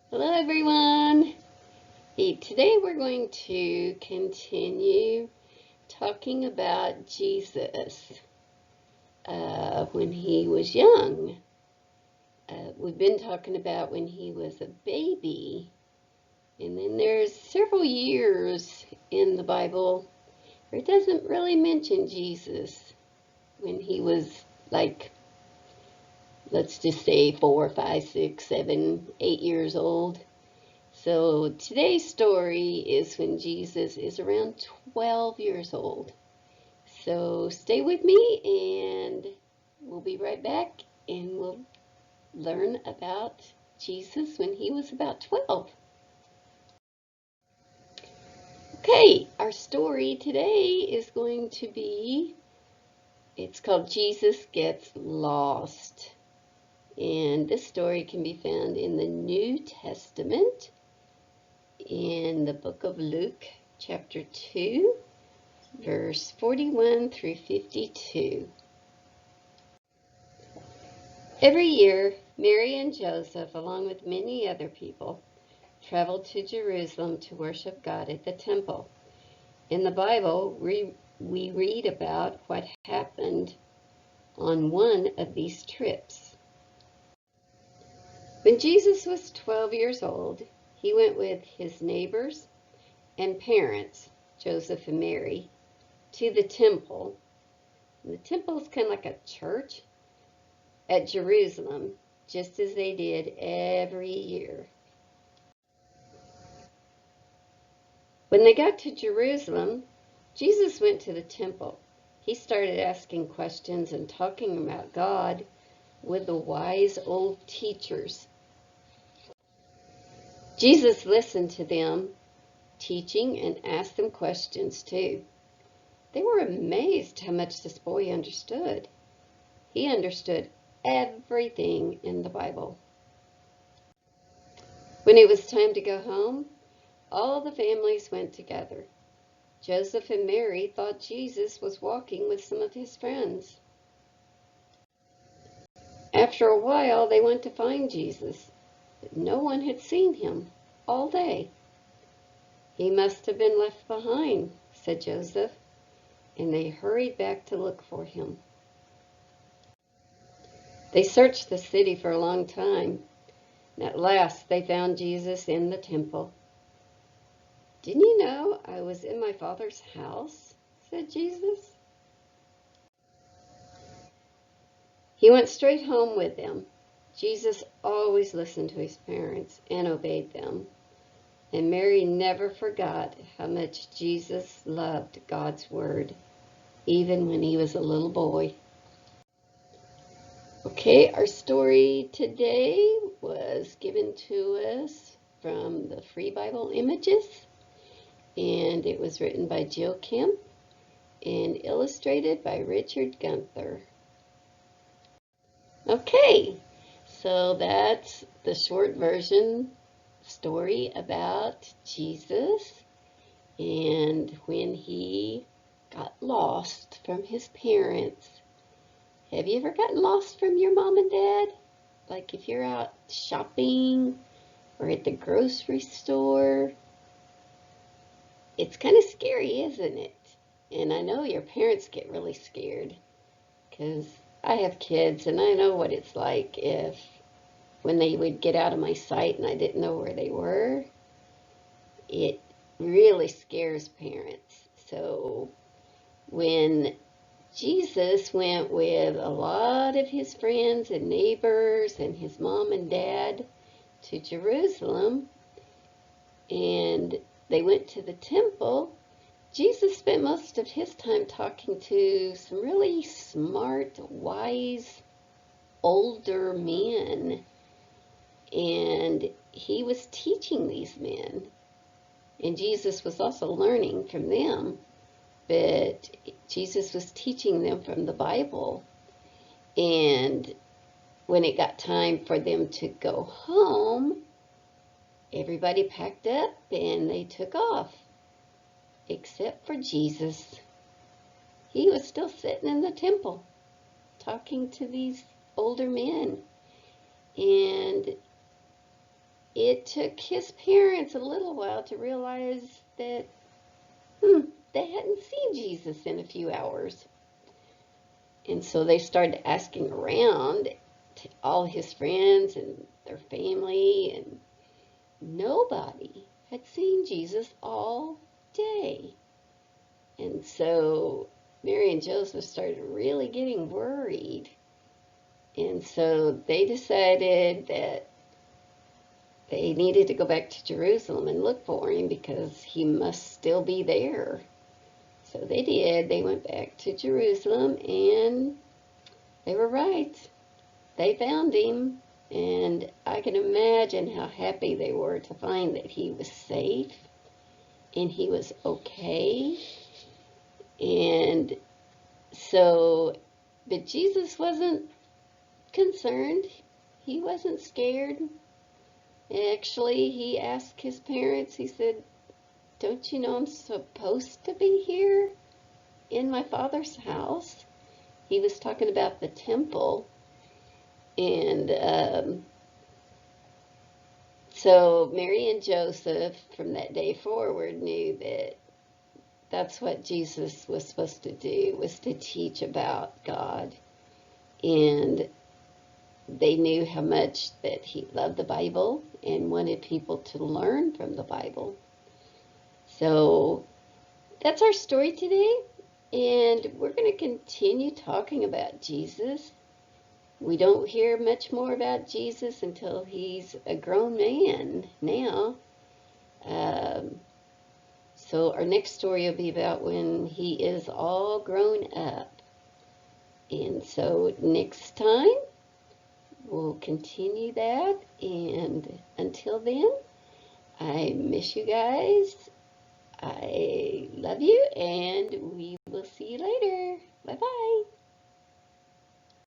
Hello everyone! Hey, today we're going to continue talking about Jesus when he was young. We've been talking about when he was a baby, and then there's several years in the Bible where it doesn't really mention Jesus when he was like, let's just say 4, 5, 6, 7, 8 years old. So today's story is when Jesus is around 12 years old. So stay with me and we'll be right back and we'll learn about Jesus when he was about 12. Okay, our story today is going to be, it's called Jesus Gets Lost. And this story can be found in the New Testament in the book of Luke, chapter 2, verse 41 through 52. Every year, Mary and Joseph, along with many other people, traveled to Jerusalem to worship God at the temple. In the Bible, we read about what happened on one of these trips. When Jesus was 12 years old, he went with his neighbors and parents, Joseph and Mary, to the temple. And the temple is kind of like a church at Jerusalem, just as they did every year. When they got to Jerusalem, Jesus went to the temple. He started asking questions and talking about God with the wise old teachers. Jesus listened to them teaching and asked them questions too. They were amazed how much this boy understood. He understood everything in the Bible. When it was time to go home, all the families went together. Joseph and Mary thought Jesus was walking with some of his friends. After a while, they went to find Jesus, but no one had seen him all day. He must have been left behind, said Joseph, and they hurried back to look for him. They searched the city for a long time, and at last they found Jesus in the temple. "Didn't you know I was in my Father's house?" said Jesus. He went straight home with them. Jesus always listened to his parents and obeyed them. And Mary never forgot how much Jesus loved God's word, even when he was a little boy. Okay, our story today was given to us from the Free Bible Images, and it was written by Jill Kemp and illustrated by Richard Gunther. Okay, so that's the short version story about Jesus and when he got lost from his parents. Have you ever gotten lost from your mom and dad? Like if you're out shopping or at the grocery store? It's kind of scary, isn't it? And I know your parents get really scared because I have kids and I know what it's like if when they would get out of my sight and I didn't know where they were. It really scares parents. So when Jesus went with a lot of his friends and neighbors and his mom and dad to Jerusalem, and they went to the temple, Jesus spent most of his time talking to some really smart, wise, older men. And he was teaching these men. And Jesus was also learning from them. But Jesus was teaching them from the Bible. And when it got time for them to go home, everybody packed up and they took off. Except for Jesus. He was still sitting in the temple talking to these older men. And it took his parents a little while to realize that they hadn't seen Jesus in a few hours. And so they started asking around to all his friends and their family, and nobody had seen Jesus all day. And so Mary and Joseph started really getting worried. And so they decided that they needed to go back to Jerusalem and look for him because he must still be there. So they did. They went back to Jerusalem, and they were right. They found him, and I can imagine how happy they were to find that he was safe and he was okay. And so, but Jesus wasn't concerned. He wasn't scared. Actually, he asked his parents, he said, "Don't you know I'm supposed to be here in my Father's house?" He was talking about the temple. And so Mary and Joseph, from that day forward, knew that that's what Jesus was supposed to do, was to teach about God. And they knew how much that he loved the Bible and wanted people to learn from the Bible. So that's our story today, and we're going to continue talking about Jesus. We don't hear much more about Jesus until he's a grown man now. So our next story will be about when he is all grown up. And so next time, we'll continue that. And until then, I miss you guys. I love you, and we will see you later.